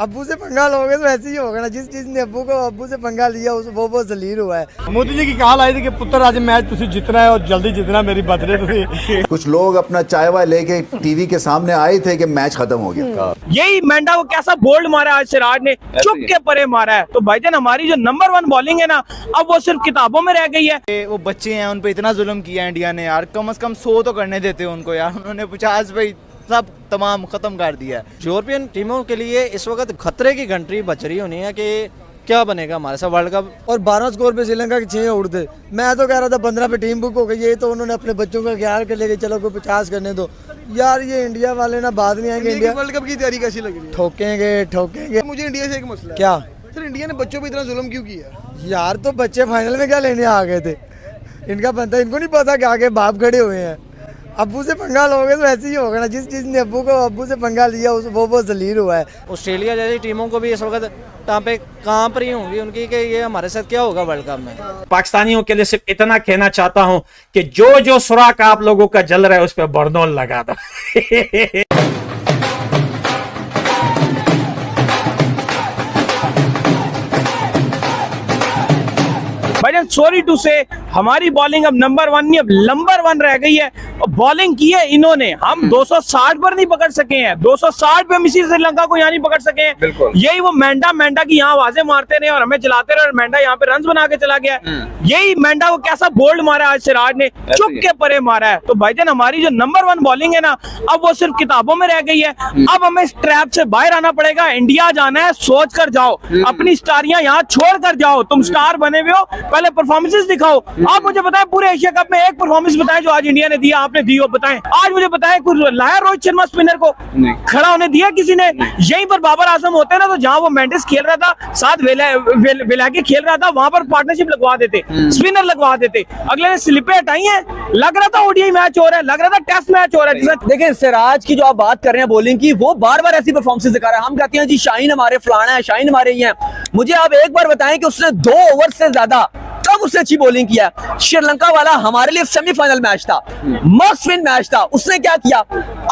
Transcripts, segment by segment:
अब्बू से पंगा लोगे तो ऐसे ही होगा ना, जिस चीज ने अब्बू से पंगा लिया वो जलील हुआ है। मोदी जी की कहा आई थी कि पुत्र आज मैच तुझे जीतना है और जल्दी जीतना, मेरी बर्थडे थी। कुछ लोग अपना चाय वाय लेके टीवी के सामने आए थे कि मैच खत्म हो गया। यही मेंढा को कैसा बोल्ड मारा आज सिराज ने, चुप के परे मारा है। तो भाईजान हमारी जो नंबर 1 बॉलिंग है ना, अब वो सिर्फ किताबों में रह गई है। वो बच्चे हैं, उन पे इतना जुल्म किया इंडिया ने यार, कम से कम 100 तो करने देते उनको यार। उन्होंने 50 पे सब तमाम खत्म कर दिया है। यूरोपियन टीमों के लिए इस वक्त खतरे की घंटी बच रही होनी है कि क्या बनेगा हमारे साथ वर्ल्ड कप। और 12 स्कोर पे श्रीलंका के 6 उड़ थे। मैं तो कह रहा था 15 पे टीम बुक हो गई है, तो उन्होंने अपने बच्चों का ख्याल कर लेके चलो कोई 50 करने दो यार। ये इंडिया वाले ना बात नहीं आएंगे। इंडिया वर्ल्ड कप की तैयारी कैसी लग रही है? ठोकेंगे। मुझे इंडिया से एक मसला है। क्या सर, इंडिया ने बच्चों पे इतना जुल्म क्यों किया यार? तो बच्चे फाइनल में क्या लेने आ गए थे? इनका बनता, इनको नहीं पता कि आगे बाप खड़े हुए हैं। अब्बू से पंगा लोगे तो ऐसे ही होगा ना, जिस चीज ने अब्बू से पंगा लिया वो जलील हुआ है। ऑस्ट्रेलिया जैसी टीमों को भी इस वक्त टांपे कांप रही होंगी उनकी कि ये हमारे साथ क्या होगा वर्ल्ड कप में। पाकिस्तानियों के लिए सिर्फ इतना कहना चाहता हूं कि जो सुराख आप लोगों का जल रहा है उस पर बर्नौल लगा दो। भाईजान सॉरी टू से हमारी बॉलिंग अब नंबर 1 नहीं, अब नंबर 1 रह गई है। और बॉलिंग की है इन्होंने, हम 260 पर नहीं पकड़ सके हैं, 260 पे मिसी श्रीलंका को यहाँ नहीं पकड़ सके हैं। यही वो मेंढा की यहाँ आवाजें मारते रहे और हमें चलाते रहे, और मेंढा यहाँ पे रन बना के चला गया। यही मेंढा को कैसा बोल्ड मारा आज सिराज ने, चुप के परे मारा है। तो भाईजान हमारी जो नंबर 1 बॉलिंग है ना, अब वो सिर्फ किताबों में रह गई है। अब हमें इस ट्रैप से बाहर आना पड़ेगा। इंडिया जाना है, सोच कर जाओ, अपनी स्टारियां यहाँ छोड़ कर जाओ। तुम स्टार बने हुए हो, पहले परफॉर्मेंसेस दिखाओ। आप मुझे बताएं पूरे एशिया कप में एक परफॉर्मेंस बताएं जो आज इंडिया ने दिया, आपने दी हो बताएं। आज मुझे बताएं कुछ लाया रोहित शर्मा स्पिनर को खड़ा होने दिया किसी ने? यहीं पर बाबर आजम होते ना, तो जहां वो मेंडिस खेल रहा था, साथ वेलाके खेल रहा था, वहां पर पार्टनरशिप लगवा देते, स्पिनर लगवा देते। अगले ने स्लिपें हटाई हैं, लग रहा था ओडीआई मैच हो रहा है, लग रहा था टेस्ट मैच हो रहा है। देखिए सिराज की जो आप बात कर रहे हैं बॉलिंग की, वो बार बार ऐसी परफॉर्मेंस दिखा रहा है। हम कहते हैं जी शाहीन हमारे फलाना है, शाहीन हमारे ही हैं। मुझे आप एक बार बताएं कि उसने 2 ओवर से ज्यादा कब उसने अच्छी बॉलिंग किया? श्रीलंका वाला हमारे लिए सेमीफाइनल मैच था, मस्ट विन मैच था। उसने क्या किया?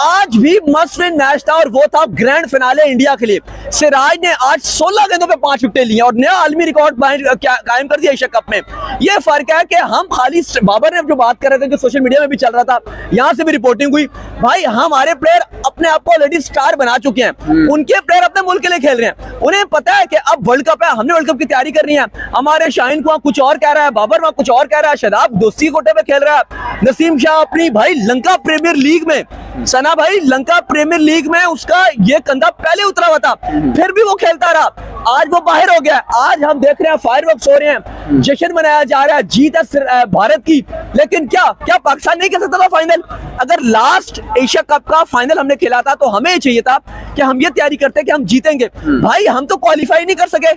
आज भी मस्ट विन मैच था, और वो था ग्रैंड फिनाले इंडिया के लिए। सिराज ने आज 16 गेंदों पे 5 विकेटें ली और नया आलमी रिकॉर्ड कायम कर दिया एशिया कप में। ये फर्क है कि हम खाली, बाबर ने जो बात कर रहे थे, जो सोशल मीडिया में भी चल रहा था, यहां से भी रिपोर्टिंग हुई, भाई हमारे प्लेयर अपने आप को ऑलरेडी स्टार बना चुके हैं। उनके प्लेयर अपने मुल्क के लिए खेल रहे हैं। उन्हें पता है कि अब वर्ल्ड कप है, हमने वर्ल्ड कप की तैयारी करनी है। हमारे शाहीन को कुछ और कह रहा है, बाबर वहां कुछ और कह रहा है, शदाब दोस्ती कोटे पे खेल रहा है, नसीम शाह अपनी भाई लंका प्रीमियर लीग में, सना भाई लंका प्रीमियर लीग में उसका ये कंधा पहले उतरा हुआ था, फिर भी वो खेलता रहा। आज वो बाहर हो गया। आज हम देख रहे हैं फायरवर्क्स हो रहे हैं, जश्न मनाया जा रहा है, जीत है भारत की। लेकिन क्या पाकिस्तान नहीं खेल सकता था फाइनल? अगर लास्ट एशिया कप का फाइनल हमने खेला था तो हमें चाहिए था कि हम ये तैयारी करते कि हम जीतेंगे। भाई हम तो क्वालिफाई नहीं कर सके,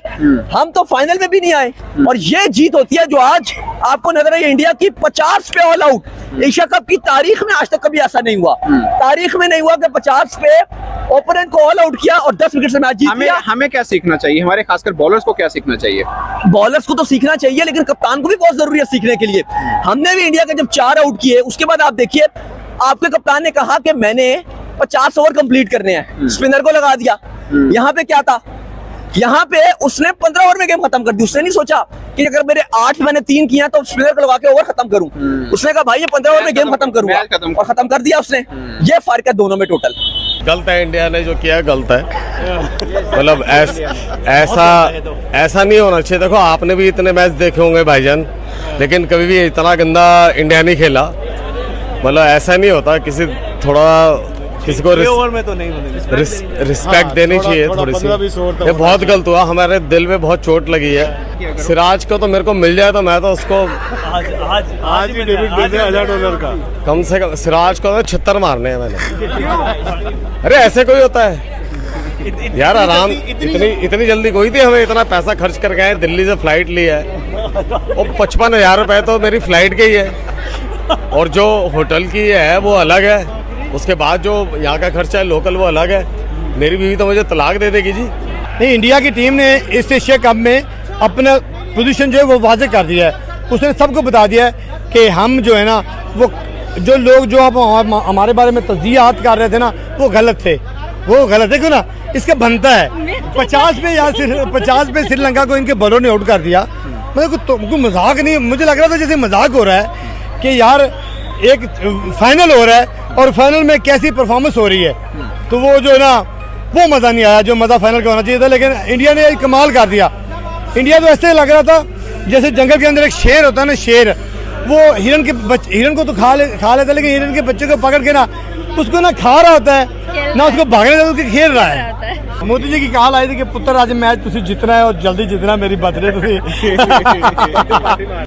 हम तो फाइनल में भी नहीं आए, और ये जीत होती है जो आज आपको नजर आई इंडिया की 50 पे ऑल आउट। एशिया कप की तारीख में आज तक कभी ऐसा नहीं हुआ, तारीख में नहीं हुआ कि 50 पे ओपोनेंट को ऑल आउट किया और 10 विकेट से मैच जीत लिया। हमें क्या सीखना चाहिए? हमारे खासकर बॉलर्स को क्या सीखना चाहिए? बॉलर्स को तो सीखना चाहिए, लेकिन कप्तान को भी बहुत जरूरी है सीखने के लिए। हमने भी इंडिया के जब 4 आउट किए, उसके बाद आप देखिए आपके कप्तान ने कहा कि मैंने 50 ओवर कंप्लीट करने हैं, स्पिनर को लगा दिया। यहाँ पे क्या था? यहाँ पे उसने 15 ओवर में गेम खत्म कर दी। उसने नहीं सोचा कि अगर मेरे 8 मैंने 3 किया तो स्पिनर को लगा के ओवर खत्म करूं। उसने कहा भाई ये 15 ओवर में गेम खत्म करूंगा, और खत्म कर दिया उसने। ये फर्क है दोनों में टोटल। गलत है, इंडिया ने जो किया गलत है। मतलब ऐसा नहीं होना चाहिए। देखो आपने भी इतने मैच देखे होंगे भाईजान, लेकिन कभी भी इतना गंदा इंडिया नहीं खेला। मतलब ऐसा नहीं होता, किसी को रिस्पेक्ट देनी चाहिए थोड़ी सी। ये बहुत गलत हुआ, हमारे दिल में बहुत चोट लगी है। सिराज को तो मेरे को मिल जाए तो मैं तो उसको आज भी डेबिट दे दे $1000 का, कम से कम सिराज को 76 मारने हैं मैंने। अरे ऐसे कोई होता है यार? आराम इतनी जल्दी कोई थी? हमें इतना पैसा खर्च कर गए, दिल्ली से फ्लाइट ली है, और 55,000 रुपए तो मेरी फ्लाइट के ही है, और जो होटल की है वो अलग है, उसके बाद जो यहाँ का खर्चा है लोकल वो अलग है। मेरी बीवी तो मुझे तलाक दे देगी जी। नहीं, इंडिया की टीम ने इस एशिया कप में अपना पोजीशन जो है वो वाज़ेह कर दिया है। उसने सबको बता दिया है कि हम जो है ना, वो जो लोग जो अब हमारे बारे में तज़कियात कर रहे थे ना, वो गलत थे, वो गलत है। क्यों ना? इसका बनता है 50 पे श्रीलंका को इनके बॉलर ने आउट कर दिया। मतलब कोई मजाक नहीं, मुझे लग रहा था जैसे मजाक हो रहा है कि यार एक फाइनल हो रहा है और फाइनल में कैसी परफॉर्मेंस हो रही है, तो वो जो है ना वो मज़ा नहीं आया जो मज़ा फाइनल का होना चाहिए था। लेकिन इंडिया ने कमाल कर दिया। इंडिया तो ऐसे लग रहा था जैसे जंगल के अंदर एक शेर होता है ना, शेर, वो हिरन को तो खा लेता है, लेकिन हिरन के बच्चे को पकड़ के ना उसको ना खा रहा होता है ना उसको भागने देता, उसको खेल रहा है। मोदी जी की कहाल आई थी कि पुत्र आज मैच तुझे जितना है और जल्दी जितना, मेरी बर्थडे तुझे।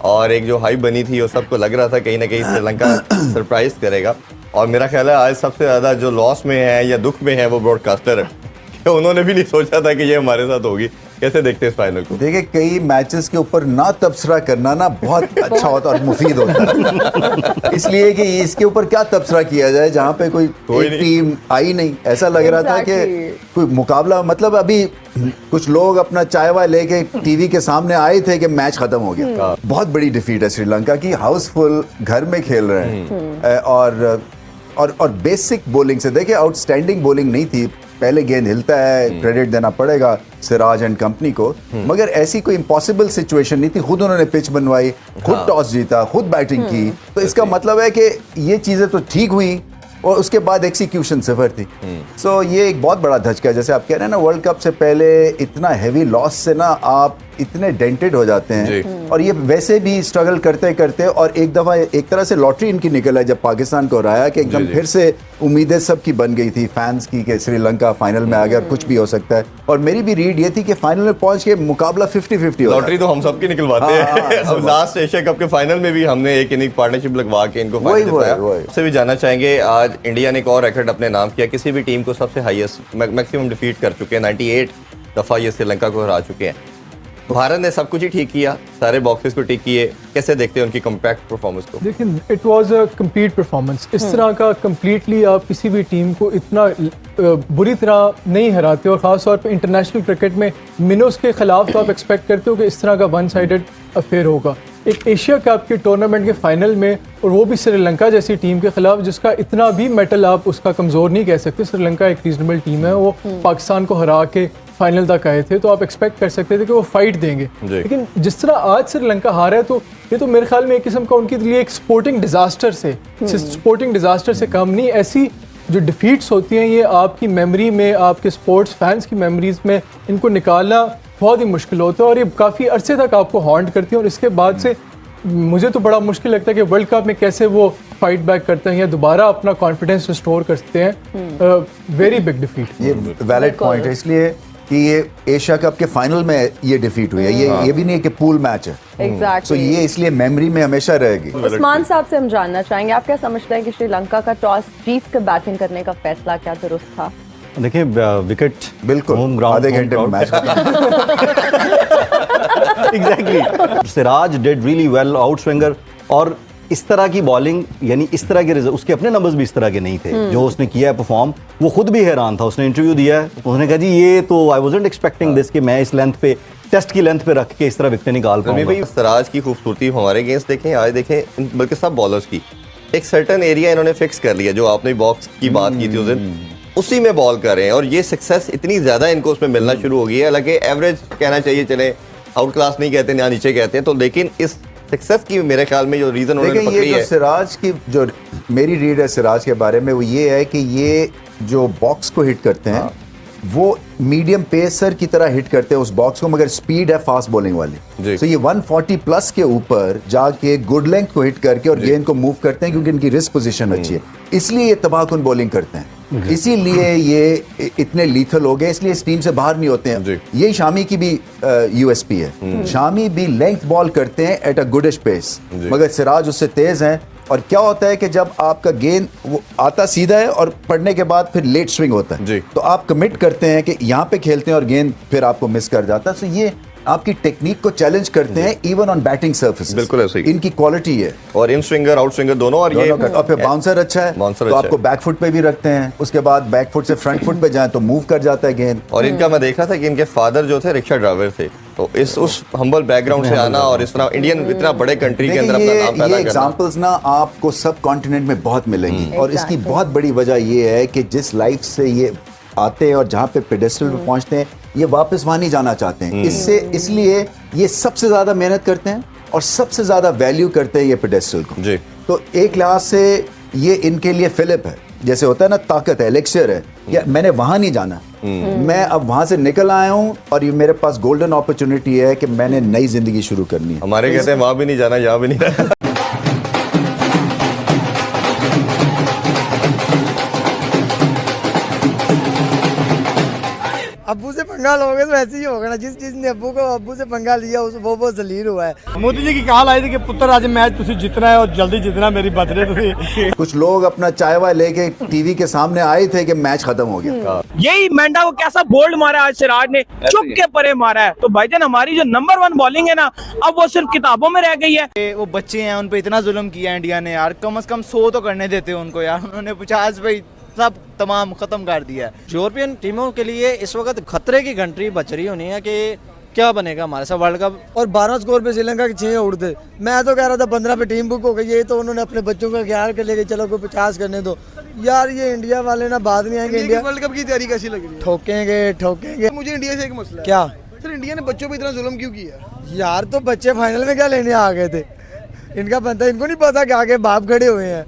और एक जो हाइप बनी थी वो सबको लग रहा था कहीं ना कहीं श्रीलंका सरप्राइज करेगा। और मेरा ख्याल है आज सबसे ज्यादा जो लॉस में है या दुख में है वो ब्रॉडकास्टर है। उन्होंने भी नहीं सोचा था कि ये हमारे साथ होगी। कैसे देखते हैं इस फाइनल को? देखिए, कई मैचेस के ऊपर ना तबसरा करना ना बहुत अच्छा होता और मुफीद होता है। इसलिए कि इसके ऊपर क्या तबसरा किया जाए जहाँ पे कोई टीम आई नहीं। ऐसा लग रहा था कि कोई मुकाबला, मतलब अभी कुछ लोग अपना चाय वाय लेके टीवी के सामने आए थे कि मैच खत्म हो गया। बहुत बड़ी डिफीट है श्रीलंका की। हाउसफुल घर में खेल रहे हैं और बेसिक बॉलिंग से देखिए आउटस्टैंडिंग बॉलिंग नहीं थी। पहले गेंद हिलता है, क्रेडिट देना पड़ेगा सिराज एंड कंपनी को, मगर ऐसी कोई इम्पॉसिबल सिचुएशन नहीं थी। खुद उन्होंने पिच बनवाई, खुद टॉस जीता, खुद बैटिंग की, तो इसका मतलब है कि ये चीजें तो ठीक हुई और उसके बाद एक्सिक्यूशन सिफर थी। सो ये एक बहुत बड़ा धचका है। जैसे आप कह रहे हैं ना, वर्ल्ड कप से पहले इतना हैवी लॉस से ना आप इतने डेंटेड हो जाते हैं, और ये वैसे भी स्ट्रगल करते करते, और एक दफा एक तरह से लॉटरी इनकी निकल है जब पाकिस्तान को हराया कि एकदम फिर से उम्मीदें सबकी बन गई थी फैंस की कि श्रीलंका फाइनल में आ गया, कुछ भी हो सकता है। और मेरी भी रीड ये थी कि फाइनल में पहुंच के मुकाबला 50-50 हो। लॉटरी तो हम सबकी निकलवाते हैं। अब लास्ट एशिया कप के फाइनल में भी हमने एक इनिंग पार्टनरशिप लगवा के इनको फाइनल जिताया। उससे भी जानना चाहेंगे, आज इंडिया ने एक और रिकॉर्ड अपने नाम किया, किसी भी टीम को सबसे हाईएस्ट मैक्सिमम डिफीट कर चुके हैं। 98 दफा ये श्रीलंका को हरा चुके हैं। भारत ने सब कुछ ही ठीक किया, सारे बॉक्सेस को ठीक किए। कैसे देखते हैं उनकी कम्पैक्ट परफॉर्मेंस को? देखिए, it was a complete performance. इस तरह का कंप्लीटली आप किसी भी टीम को इतना बुरी तरह नहीं हराते, और ख़ास तौर पे इंटरनेशनल क्रिकेट में मिनोस के खिलाफ तो आप एक्सपेक्ट करते हो कि इस तरह का वन साइडेड अफेयर होगा। एक एशिया कप के टूर्नामेंट के फाइनल में, और वो भी श्रीलंका जैसी टीम के खिलाफ जिसका इतना भी मेटल आप उसका कमज़ोर नहीं कह सकते। श्रीलंका एक रीजनेबल टीम है, वो पाकिस्तान को हरा के फाइनल तक आए थे, तो आप एक्सपेक्ट कर सकते थे कि वो फाइट देंगे। लेकिन जिस तरह आज श्रीलंका हारा है, तो ये तो मेरे ख्याल में एक किस्म का उनके लिए एक स्पोर्टिंग डिजास्टर से कम नहीं। ऐसी जो डिफीट्स होती हैं ये आपकी मेमोरी में, आपके स्पोर्ट्स फैंस की मेमोरीज में इनको निकालना बहुत ही मुश्किल होता है, और ये काफ़ी अरसे तक आपको हॉन्ट करती है। और इसके बाद से मुझे तो बड़ा मुश्किल लगता है कि वर्ल्ड कप में कैसे वो फाइट बैक करते हैं या दोबारा अपना कॉन्फिडेंस रिस्टोर करते हैं। Very big defeat. ये वैलिड पॉइंट है, इसलिए कि ये एशिया कप के फाइनल में ये डिफीट हुई है। ये भी नहीं है कि पूल मैच है। Exactly. तो ये इसलिए मेमोरी में हमेशा रहेगी। उस्मान साहब से हम जानना चाहेंगे, आप क्या समझते हैं कि श्रीलंका का टॉस जीत कर बैटिंग करने का फैसला क्या दुरुस्त था? देखिए, विकेट बिल्कुल आधे घंटे में match exactly. Siraj did really well, out swinger, और इस तरह की बॉलिंग, यानी इस तरह के रिजल्ट, उसके अपने नंबर्स भी इस तरह के नहीं थे जो उसने किया है परफॉर्म। वो खुद भी हैरान था, उसने इंटरव्यू दिया है, उसने कहा जी ये तो आई वाज़न्ट एक्सपेक्टिंग दिस कि मैं इस लेंथ पे, टेस्ट की लेंथ पे रख के इस तरह विकेट निकाल पाऊंगा। भाई सिराज की खूबसूरती हमारे अगेंस्ट देखें, आज देखें, बल्कि सब बॉलर्स की एक सर्टन एरिया इन्होंने फिक्स कर लिया। जो आपने बॉक्स की बात की थी उस दिन, उसी में बॉल कर रहे हैं, और ये सक्सेस इतनी ज्यादा इनको उसमें मिलना शुरू हो गई है। हालांकि एवरेज कहना चाहिए, चले आउट क्लास नहीं कहते, यहाँ नीचे कहते हैं, तो लेकिन इस सक्सेस की मेरे ख्याल में जो रीजन उन्होंने पकड़ी है, सिराज की जो मेरी रीड है सिराज के बारे में, वो ये है कि ये जो बॉक्स को हिट करते हैं वो मीडियम पेसर की तरह हिट करते हैं उस बॉक्स को, मगर स्पीड है फास्ट बॉलिंग वाली। तो ये 140 प्लस के ऊपर जाके गुड लेंथ को हिट करके और गेंद को मूव करते हैं, क्योंकि इनकी रिस्ट पोजीशन अच्छी है, इसलिए ये तबाहकुन बॉलिंग करते हैं। इसीलिए ये इतने लीथल हो गए, इसलिए इस टीम से बाहर नहीं होते हैं। यही शामी की भी यूएसपी है। शामी भी लेंथ बॉल करते हैं एट अ गुडिश पेस, मगर सिराज उससे तेज हैं। और क्या होता है कि जब आपका गेंद वो आता सीधा है और पड़ने के बाद फिर लेट स्विंग होता है, तो आप कमिट करते हैं कि यहाँ पे खेलते हैं और गेंद फिर आपको मिस कर जाता है। तो ये आपकी टेक्निक को चैलेंज करते हैं इवन ऑन बैटिंग सर्फेस। बिल्कुल ऐसे ही इनकी क्वालिटी है, और इन स्विंगर आउट स्विंगर दोनों। और ये और फिर बाउंसर अच्छा है, तो आपको बैक फुट पे भी रखते हैं, उसके बाद बैक फुट से फ्रंट फुट पे जाए तो मूव कर जाता है गेंद। और इनका मैं देखा था कि इनके फादर जो थे रिक्शा ड्राइवर थे, तो इस उस हम्बल बैकग्राउंड से आना और इस तरह इंडियन इतना बड़े कंट्री के अंदर अपना नाम पैदा करना, एग्जांपल्स ना आपको सब कॉन्टिनेंट में बहुत मिलेंगी। और इसकी बहुत बड़ी वजह ये है कि जिस लाइफ से ये आते हैं और जहाँ पे पेडेस्टल पे पहुँचते हैं, ये वापस वहाँ नहीं जाना चाहते हैं। इसलिए ये सबसे ज़्यादा मेहनत करते हैं और सबसे ज़्यादा वैल्यू करते हैं ये पेडेस्टल को जी। तो एक लिहाज से ये इनके लिए फिलिप है, जैसे होता है ना ताकत है, एलेक्शियर है। या मैंने वहाँ नहीं जाना, मैं अब वहाँ से निकल आया हूँ और ये मेरे पास गोल्डन अपॉर्चुनिटी है कि मैंने नई जिंदगी शुरू करनी है। हमारे कहते हैं वहाँ भी नहीं जाना, यहाँ भी नहीं जाना। अब्बू से पंगा लोगे तो ऐसे ही होगा ना, जिस चीज ने अब्बू से पंगा लिया वो जलील हुआ है। मोदी जी की कहा आई थी कि पुत्र आज मैच तुसी जितना है और जल्दी जितना, मेरी बर्थडे तुसी। कुछ लोग अपना चाय वाय लेके टीवी के सामने आए थे कि मैच खत्म हो गया। यही मैंडा को कैसा बोल्ड मारा आज सिराज ने, चुप के परे मारा है। तो भाईजान हमारी जो नंबर 1 बॉलिंग है ना, अब वो सिर्फ किताबों में रह गई है। वो बच्चे हैं, उन पे इतना जुल्म किया इंडिया ने यार, कम से कम 100 तो करने देते उनको यार। उन्होंने 50 पे सब तमाम खत्म कर दिया है। यूरोपियन टीमों के लिए इस वक्त खतरे की घंटी बच रही होनी है कि क्या बनेगा हमारे साथ वर्ल्ड कप। और 12 स्कोर पे श्रीलंका के 6 उड़ थे। मैं तो कह रहा था 15 पे टीम बुक हो गई। ये तो उन्होंने अपने बच्चों का ख्याल कर लिया कि चलो कोई 50 करने दो। यार ये इंडिया वाले ना बाद में आएंगे। इंडिया वर्ल्ड कप की तैयारी कैसी लग रही है? ठोकेंगे। मुझे इंडिया से एक मसला है। क्या सर, इंडिया ने बच्चों पे इतना जुल्म क्यों किया? यार तो बच्चे फाइनल में क्या लेने आ गए थे? इनका बनता, इनको नहीं पता कि आगे बाप खड़े हुए हैं।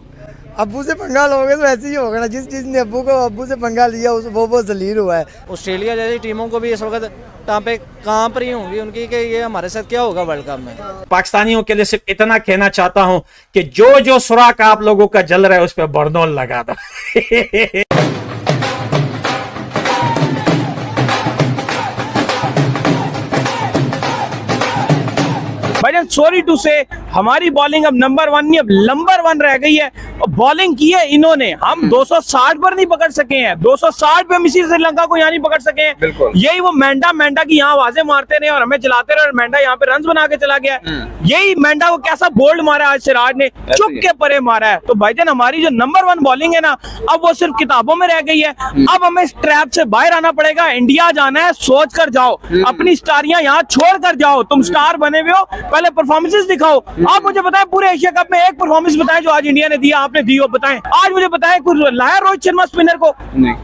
अब्बू से पंगा लोगे तो ऐसे ही होगा ना, जिस चीज ने अब्बू से पंगा लिया वो जलील हुआ है। ऑस्ट्रेलिया जैसी टीमों को भी इस वक्त टाँपे कांप रही होंगी उनकी कि ये हमारे साथ क्या होगा वर्ल्ड कप में। पाकिस्तानियों के लिए सिर्फ इतना कहना चाहता हूं कि जो सुराख आप लोगों का जल रहा है उस पर बर्नौल लगा दो। भाईजान सॉरी टू से हमारी बॉलिंग अब नंबर 1 नहीं, अब नंबर 1 रह गई है। और बॉलिंग की है इन्होंने, हम 260 पर नहीं पकड़ सके हैं। 260 पे मिसी श्रीलंका को यहाँ नहीं पकड़ सके हैं। यही वो मैंडा की यहाँ आवाजें मारते रहे और हमें चलाते रहे और मैंडा यहाँ पे रन बना के चला गया। यही मैंडा को कैसा बोल्ड मारा आज सिराज ने, चुप के परे मारा है। तो भाईजान हमारी जो नंबर 1 बॉलिंग है ना, अब वो सिर्फ किताबों में रह गई है। अब हमें इस ट्रैप से बाहर आना पड़ेगा। इंडिया जाना है, सोच कर जाओ, अपनी स्टारियां यहाँ छोड़ कर जाओ। तुम स्टार बने हुए हो, पहले परफॉर्मेंसेस दिखाओ। आप मुझे बताएं पूरे एशिया कप में एक परफॉर्मेंस बताएं जो आज इंडिया ने दिया, आपने दी हो बताएं। आज मुझे बताएं कुछ लाया रोहित शर्मा स्पिनर को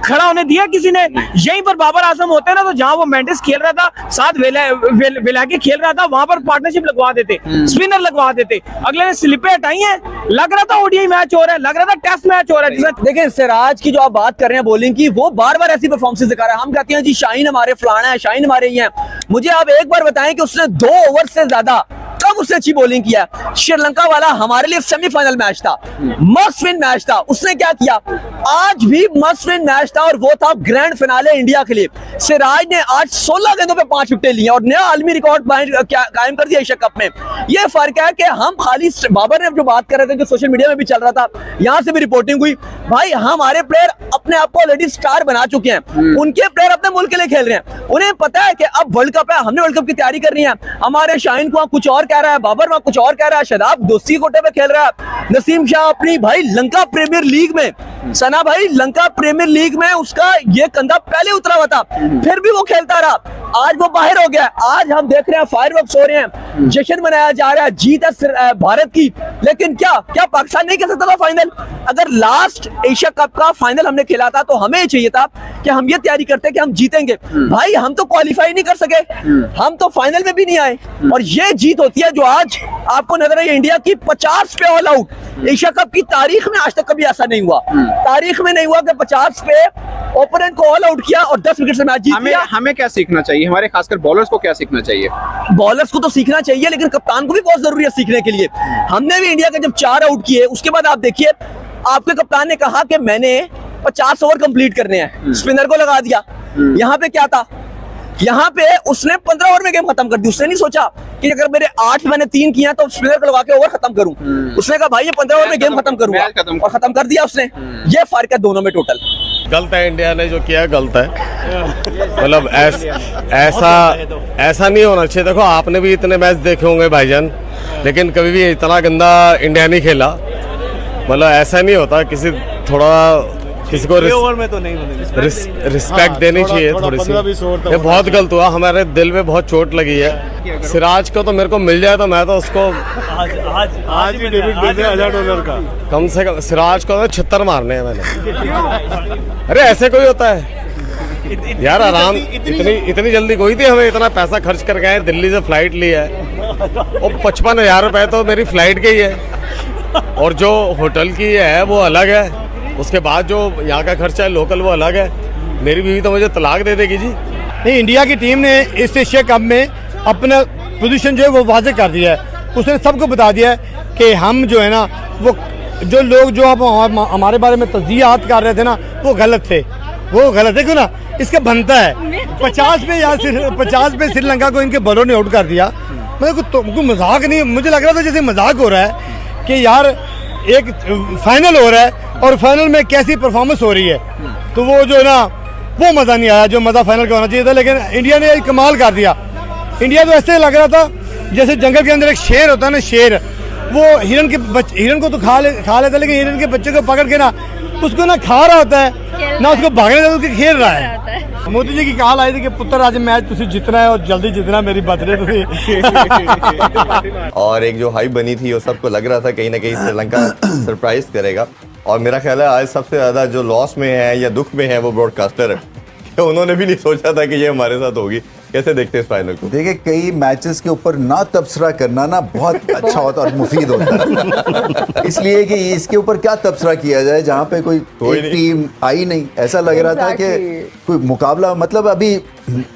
खड़ा होने दिया किसी ने? यहीं पर बाबर आजम होते ना, तो जहां वो मेंडिस खेल रहा था साथ वेलाके खेल रहा था, वहां पर पार्टनरशिप लगवा देते, स्पिनर लगवा देते। अगले ने स्लिपें हटाई हैं, लग रहा था ओडीआई मैच हो रहा है, लग रहा था टेस्ट मैच हो रहा है। देखिए सिराज की जो आप बात कर रहे हैं बॉलिंग की, वो बार बार ऐसी परफॉर्मेंस दिखा रहा है। हम कहते हैं जी शाहीन हमारे फलाना है, शाहीन हमारे ये हैं। मुझे आप एक बार बताएं कि उसने 2 ओवर से ज्यादा कब उसने अच्छी बॉलिंग किया? श्रीलंका वाला हमारे लिए सेमीफाइनल मैच था, मस्ट विन मैच था। उसने क्या किया? आज भी मस्ट विन मैच था और वो था ग्रैंड फिनाले इंडिया के लिए। सिराज ने आज 16 गेंदों पे 5 विकेटें ली और नया आलमी रिकॉर्ड कायम कर दिया एशिया कप में। ये फर्क है कि हम खाली, बाबर ने जो बात कर रहे थे, जो सोशल मीडिया में भी चल रहा था, यहां से भी रिपोर्टिंग हुई, भाई हमारे प्लेयर अपने आप को ऑलरेडी स्टार बना चुके हैं। उनके प्लेयर अपने मुल्क के लिए खेल रहे हैं। उन्हें पता है कि अब वर्ल्ड कप है, हमने वर्ल्ड कप की तैयारी करनी है। हमारे शाहीन को कुछ और कह रहा है, बाबर वहां कुछ और कह रहा है, शदाब दोस्ती कोटे पे खेल रहा है, नसीम शाह अपनी भाई लंका प्रीमियर लीग में, सना भाई लंका प्रीमियर लीग में उसका ये कंधा पहले उतरा हुआ था, फिर भी वो खेलता रहा। आज वो बाहर हो गया। आज हम देख रहे हैं फायरवर्क्स हो रहे हैं, जश्न मनाया जा रहा है, जीत है भारत की। लेकिन क्या पाकिस्तान नहीं खेल सकता था फाइनल? अगर लास्ट एशिया कप का फाइनल हमने खेला था तो हमें चाहिए था कि हम ये तैयारी करते कि हम जीतेंगे। भाई हम तो क्वालिफाई नहीं कर सके, हम तो फाइनल में भी नहीं आए, और ये जीत होती है जो आज आपको नजर आई। इंडिया की 50 पे ऑल आउट, एशिया कप की तारीख में आज तक कभी ऐसा नहीं हुआ। तारीख में नहीं हुआ कि 50 पे ओपोनेंट को ऑल आउट किया और 10 विकेट से मैच जीत लिया। हमें क्या सीखना चाहिए? हमारे खासकर बॉलर्स को क्या सीखना चाहिए? बॉलर्स को तो सीखना चाहिए, लेकिन कप्तान को भी बहुत जरूरी है सीखने के लिए। हमने भी इंडिया के जब 4 आउट किए, उसके बाद आप देखिए आपके कप्तान ने कहा कि मैंने 50 ओवर कंप्लीट करने हैं, स्पिनर को लगा दिया। यहाँ पे क्या था? यहाँ पे उसने 15 ओवर में गेम खत्म कर दी। उसने नहीं सोचा कि अगर मेरे 8 मैंने 3 किया तो स्पिनर को लगा के ओवर खत्म करूं। उसने कहा भाई ये 15 ओवर में गेम खत्म करूंगा, और खत्म कर दिया उसने। ये फर्क है दोनों में टोटल। गलत है, इंडिया ने जो किया गलत है। मतलब ऐसा नहीं होना चाहिए। देखो आपने भी इतने मैच देखे होंगे भाईजान, लेकिन कभी भी इतना गंदा इंडिया नहीं खेला। मतलब ऐसा नहीं होता, किसी को में तो नहीं रिस्पेक्ट देनी चाहिए थोड़ी सी। ये बहुत गलत हुआ, हमारे दिल में बहुत चोट लगी है। सिराज को तो मेरे को मिल जाए तो मैं तो उसको आज भी डेबिट दे दे $1000 का, कम से कम। सिराज को तो 76 मारने हैं मैंने। अरे ऐसे कोई होता है? यार आराम इतनी जल्दी कोई थी, हमें इतना पैसा खर्च कर गए, दिल्ली से फ्लाइट ली है और 55,000 रुपए तो मेरी फ्लाइट के ही है, और जो होटल की है वो अलग है, उसके बाद जो यहाँ का खर्चा है लोकल वो अलग है। मेरी बीवी तो मुझे तलाक दे देगी जी। नहीं, इंडिया की टीम ने इस एशिया कप में अपना पोजीशन जो है वो वाजे कर दिया है। उसने सबको बता दिया है कि हम जो है ना, वो जो लोग जो अब हमारे बारे में तज़ियात कर रहे थे ना, वो गलत थे, वो गलत है। क्यों ना, इसका बनता है 50 पे श्रीलंका को इनके बॉलर ने आउट कर दिया। मतलब कोई मजाक नहीं, मुझे लग रहा था जैसे मजाक हो रहा है कि यार एक फाइनल हो रहा है और फाइनल में कैसी परफॉर्मेंस हो रही है, तो वो जो है ना वो मज़ा नहीं आया जो मज़ा फाइनल का होना चाहिए था। लेकिन इंडिया ने कमाल कर दिया। इंडिया तो ऐसे लग रहा था जैसे जंगल के अंदर एक शेर होता है ना, शेर, वो हिरन को तो खा लेता, लेकिन हिरन के बच्चे को पकड़ के ना उसको ना खा रहा होता है ना उसको भागने देता, उसको खेल रहा है। मोदी जी की कहाल आई थी कि पुत्र आज मैच तुझे जितना है और जल्दी जितना, मेरी बर्थडे तुझे। और एक जो हाइप बनी थी वो सबको लग रहा था कहीं ना कहीं श्रीलंका सरप्राइज करेगा, और मेरा ख्याल है आज सबसे ज्यादा जो लॉस में है या दुख में है वो ब्रॉडकास्टर है। उन्होंने भी नहीं सोचा था कि ये हमारे साथ होगी। कैसे देखते हैं इस फाइनल को? देखिए, कई मैचेस के ऊपर ना तबसरा करना ना बहुत अच्छा होता है और मुफीद होता है। इसलिए कि इसके ऊपर क्या तबसरा किया जाए जहाँ पे कोई टीम आई नहीं। ऐसा लग रहा था कि कोई मुकाबला, मतलब अभी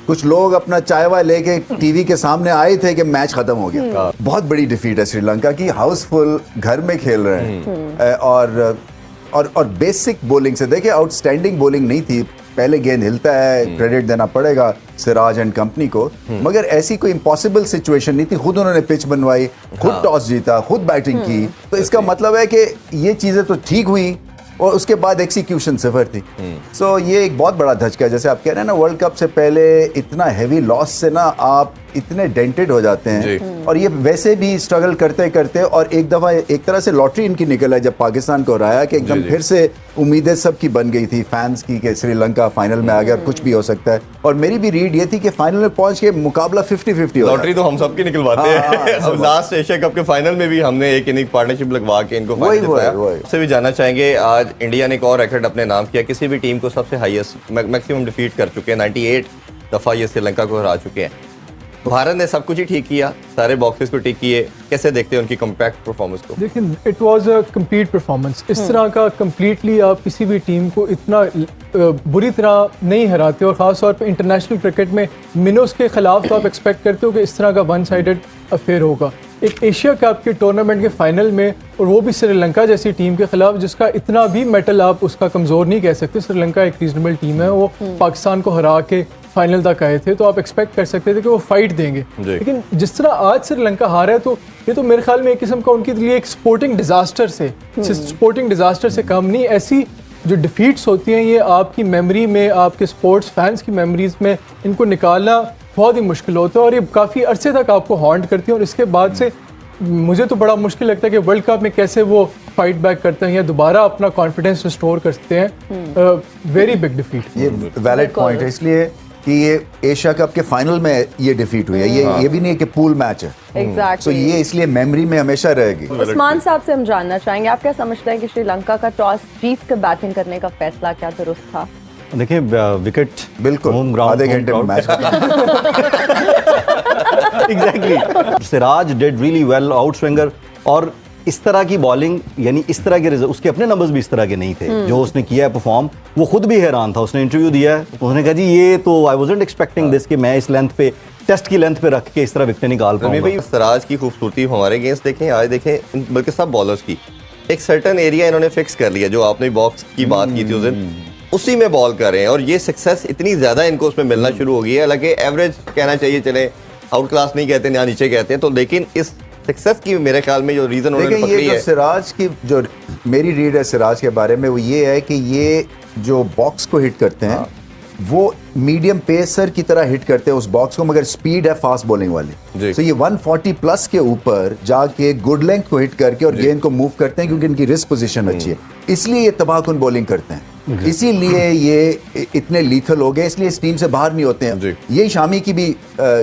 कुछ लोग अपना चाय वाय लेके टीवी के सामने आए थे कि मैच खत्म हो गया। बहुत बड़ी डिफीट है श्रीलंका की, हाउसफुल घर में खेल रहे हैं और बेसिक बॉलिंग से देखिए आउटस्टैंडिंग बॉलिंग नहीं थी। पहले गेंद हिलता है, क्रेडिट देना पड़ेगा सिराज एंड कंपनी को, मगर ऐसी कोई इम्पॉसिबल सिचुएशन नहीं थी। खुद उन्होंने पिच बनवाई, खुद टॉस जीता, खुद बैटिंग की, तो इसका मतलब है कि ये चीजें तो ठीक हुई और उसके बाद एक्सिक्यूशन सिफर थी। सो ये एक बहुत बड़ा धचका है। जैसे आप कह रहे हैं ना, वर्ल्ड कप से पहले इतना हैवी लॉस से ना आप इतने डेंटेड हो जाते हैं, और ये वैसे भी स्ट्रगल करते करते, और एक दफा एक तरह से लॉटरी इनकी निकल है जब पाकिस्तान को हराया कि एकदम फिर से उम्मीदें सबकी बन गई थी फैंस की कि श्रीलंका फाइनल में आ गया, कुछ भी हो सकता है। और मेरी भी रीड ये थी कि फाइनल में पहुंच के मुकाबला 50-50 हो। लॉटरी तो हम सबकी निकलवाते हैं। अब लास्ट एशिया कप के फाइनल में भी हमने एक इनिंग पार्टनरशिप लगवा के इनको फाइनल जिताया। उससे भी जानना चाहेंगे, आज इंडिया ने एक और रिकॉर्ड अपने नाम किया, किसी भी टीम को सबसे हाईएस्ट मैक्सिमम डिफीट कर चुके हैं। 98 दफा ये श्रीलंका को हरा चुके हैं। भारत ने सब कुछ ही ठीक किया, सारे बॉक्सेस को टिक किए। कैसे देखते हैं उनकी कॉम्पैक्ट परफॉर्मेंस को? देखिए, it was a complete performance. इस तरह का कंप्लीटली आप किसी भी टीम को इतना बुरी तरह नहीं हराते, और ख़ास तौर पे इंटरनेशनल क्रिकेट में मिनोस के खिलाफ तो आप एक्सपेक्ट करते हो कि इस तरह का वन साइडेड अफेयर होगा। एक एशिया कप के टूर्नामेंट के फाइनल में, और वो भी श्रीलंका जैसी टीम के खिलाफ जिसका इतना भी मेटल आप उसका कमज़ोर नहीं कह सकते। श्रीलंका एक रीजनेबल टीम है, वो पाकिस्तान को हरा के फाइनल तक आए थे, तो आप एक्सपेक्ट कर सकते थे कि वो फाइट देंगे। लेकिन जिस तरह आज श्रीलंका हारा है, तो ये तो मेरे ख्याल में एक किस्म का उनके लिए एक स्पोर्टिंग डिजास्टर से कम नहीं। ऐसी जो डिफीट्स होती हैं, ये आपकी मेमोरी में, आपके स्पोर्ट्स फैंस की मेमोरीज में इनको निकालना बहुत ही मुश्किल होता है, और ये काफ़ी अरसे तक आपको हॉन्ट करती है। और इसके बाद से मुझे तो बड़ा मुश्किल लगता है कि वर्ल्ड कप में कैसे वो फाइट बैक करते हैं या दोबारा अपना कॉन्फिडेंस रिस्टोर करते हैं। Very big defeat. ये वैलिड पॉइंट है, इसलिए कि ये एशिया कप के फाइनल में ये डिफीट हुई है। ये भी नहीं कि पूल मैच है। Exactly. तो ये इसलिए मेमोरी में हमेशा रहेगी। उस्मान साहब से हम जानना चाहेंगे, आप क्या समझते हैं कि श्रीलंका का टॉस जीत कर बैटिंग करने का फैसला क्या दुरुस्त था? देखिए, विकेट बिल्कुल आधे घंटे में match exactly. Siraj did really well, out swinger, और इस तरह की बॉलिंग, यानी इस तरह के रिजल्ट, उसके अपने नंबर्स भी इस तरह के नहीं थे जो उसने किया है परफॉर्म। वो खुद भी हैरान था। उसने इंटरव्यू दिया है, उसने कहा जी ये तो आई वाज़न्ट एक्सपेक्टिंग दिस, कि मैं इस लेंथ पे, टेस्ट की लेंथ पे रख के इस तरह विकेट निकाल पाऊंगा। भाई सिराज की खूबसूरती हमारे अगेंस्ट देखें, आज देखें, बल्कि सब बॉलर्स की एक सर्टन एरिया इन्होंने फिक्स कर लिया। जो आपने बॉक्स की बात की थी उस दिन, उसी में बॉल कर रहे हैं, और ये सक्सेस इतनी ज्यादा इनको उसमें मिलना शुरू हो गई है। हालांकि एवरेज कहना चाहिए, चले आउट क्लास नहीं कहते, या नीचे कहते हैं, तो लेकिन इस सक्सेस की मेरे ख्याल में जो रीजन उन्होंने पकड़ी है, सिराज की जो मेरी रीड है सिराज के बारे में, वो ये है कि ये जो बॉक्स को हिट करते हैं, वो मीडियम पेसर की तरह हिट करते हैं उस बॉक्स को, मगर स्पीड है फास्ट बॉलिंग वाली। तो ये 140 प्लस के ऊपर जाके गुड लेंथ को हिट करके और गेंद को मूव करते हैं, क्योंकि इनकी रिस्ट पोजीशन अच्छी है, इसलिए ये तबाहकुन बॉलिंग करते हैं। इसीलिए ये इतने लीथल हो गए, इसलिए इस टीम से बाहर नहीं होते हैं। यही शामी की भी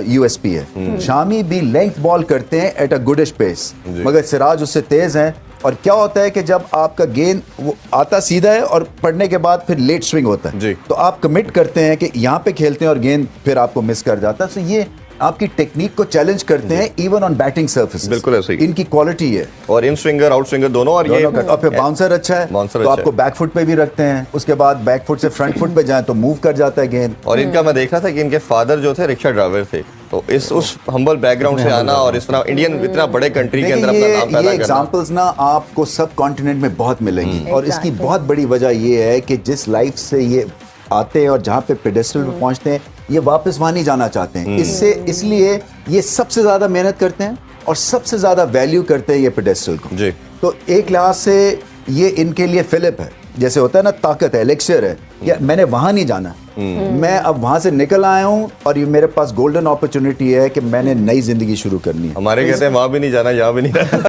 यूएसपी है। शामी भी लेंथ बॉल करते हैं एट अ गुडिश पेस, मगर सिराज उससे तेज हैं, और क्या होता है कि जब आपका गेंद वो आता सीधा है और पड़ने के बाद फिर लेट स्विंग होता है जी। तो आप कमिट करते हैं कि यहाँ पे खेलते हैं और गेंद फिर आपको मिस कर जाता है। तो ये आपकी टेक्निक को चैलेंज करते हैं इवन ऑन बैटिंग सर्फेस। बिल्कुल ऐसे ही इनकी क्वालिटी है और इन स्विंगर आउट स्विंगर दोनों। और ये और फिर बाउंसर अच्छा है बाउंसर तो अच्छा आपको है। बैक फुट पे भी रखते हैं, उसके बाद बैक फुट से फ्रंट फुट पे जाए तो मूव कर जाता है गेंद। और इनका मैं देख रहा था कि इनके फादर जो थे रिक्शा ड्राइवर थे, तो इस उस हम्बल बैकग्राउंड से आना और इस तरह इंडियन इतना बड़े कंट्री के अंदर अपना नाम पैदा करना। एग्जांपल्स ना आपको सब कॉन्टिनेंट में बहुत मिलेंगी और इसकी बहुत बड़ी वजह ये है कि जिस लाइफ से ये आते हैं और जहाँ पे पेडेस्टल पे पहुँचते हैं ये वापस वहाँ नहीं जाना चाहते हैं। इसलिए ये सबसे ज्यादा मेहनत करते हैं और सबसे ज्यादा वैल्यू करते हैं ये पेडेस्टल को जी। तो एक लिहाज से ये इनके लिए फिलिप है, जैसे होता है ना ताकत है, एलेक्सियर है। या मैंने वहां नहीं जाना, मैं अब वहां से निकल आया हूँ और ये मेरे पास गोल्डन अपॉर्चुनिटी है कि मैंने नई जिंदगी शुरू करनी है। हमारे कहते हैं वहां भी नहीं जाना, यहाँ भी नहीं जाना।